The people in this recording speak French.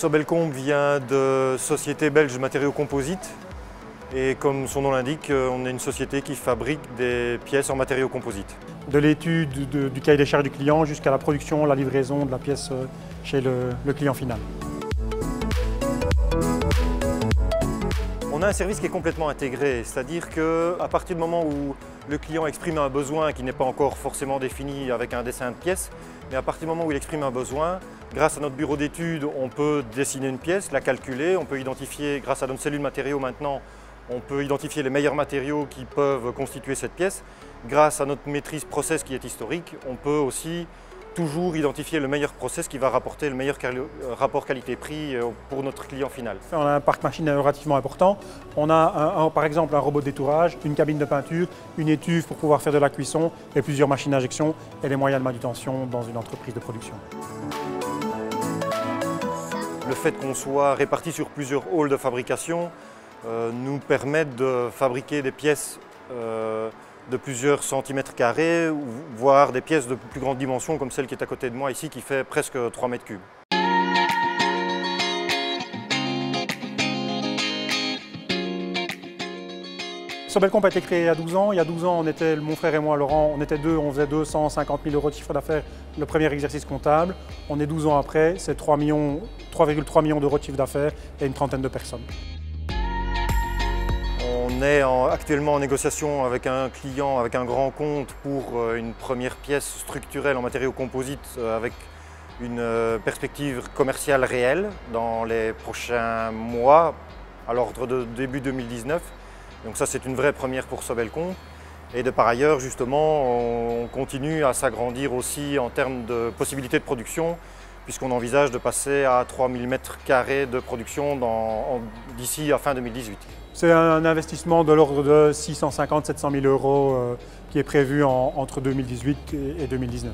Sobelcombe vient de Société belge Matériaux Composites et comme son nom l'indique, on est une société qui fabrique des pièces en matériaux composites. De l'étude du cahier des charges du client jusqu'à la production, la livraison de la pièce chez le client final. On a un service qui est complètement intégré, c'est-à-dire qu'à partir du moment où le client exprime un besoin qui n'est pas encore forcément défini avec un dessin de pièce, mais à partir du moment où il exprime un besoin, grâce à notre bureau d'études, on peut dessiner une pièce, la calculer, on peut identifier, grâce à notre cellule matériaux maintenant, on peut identifier les meilleurs matériaux qui peuvent constituer cette pièce. Grâce à notre maîtrise process qui est historique, on peut aussi toujours identifier le meilleur process qui va rapporter le meilleur rapport qualité-prix pour notre client final. On a un parc machine relativement important. On a par exemple un robot de détourage, une cabine de peinture, une étuve pour pouvoir faire de la cuisson et plusieurs machines d'injection et les moyens de manutention dans une entreprise de production. Le fait qu'on soit répartis sur plusieurs halls de fabrication nous permet de fabriquer des pièces de plusieurs centimètres carrés, voire des pièces de plus grande dimension comme celle qui est à côté de moi ici qui fait presque 3 mètres cubes. Sobelcombe a été créé il y a 12 ans. Il y a 12 ans, mon frère et moi, Laurent, on était deux, on faisait 250 000 € de chiffre d'affaires le premier exercice comptable. On est 12 ans après, c'est 3,3 millions d'euros de chiffre d'affaires et une trentaine de personnes. On est actuellement en négociation avec un client, avec un grand compte pour une première pièce structurelle en matériaux composites avec une perspective commerciale réelle dans les prochains mois, à l'ordre de début 2019. Donc ça, c'est une vraie première pour Sobelcombe. Et de par ailleurs, justement, on continue à s'agrandir aussi en termes de possibilités de production, puisqu'on envisage de passer à 3000 m² de production d'ici à fin 2018. C'est un investissement de l'ordre de 650 000 à 700 000 € qui est prévu entre 2018 et 2019.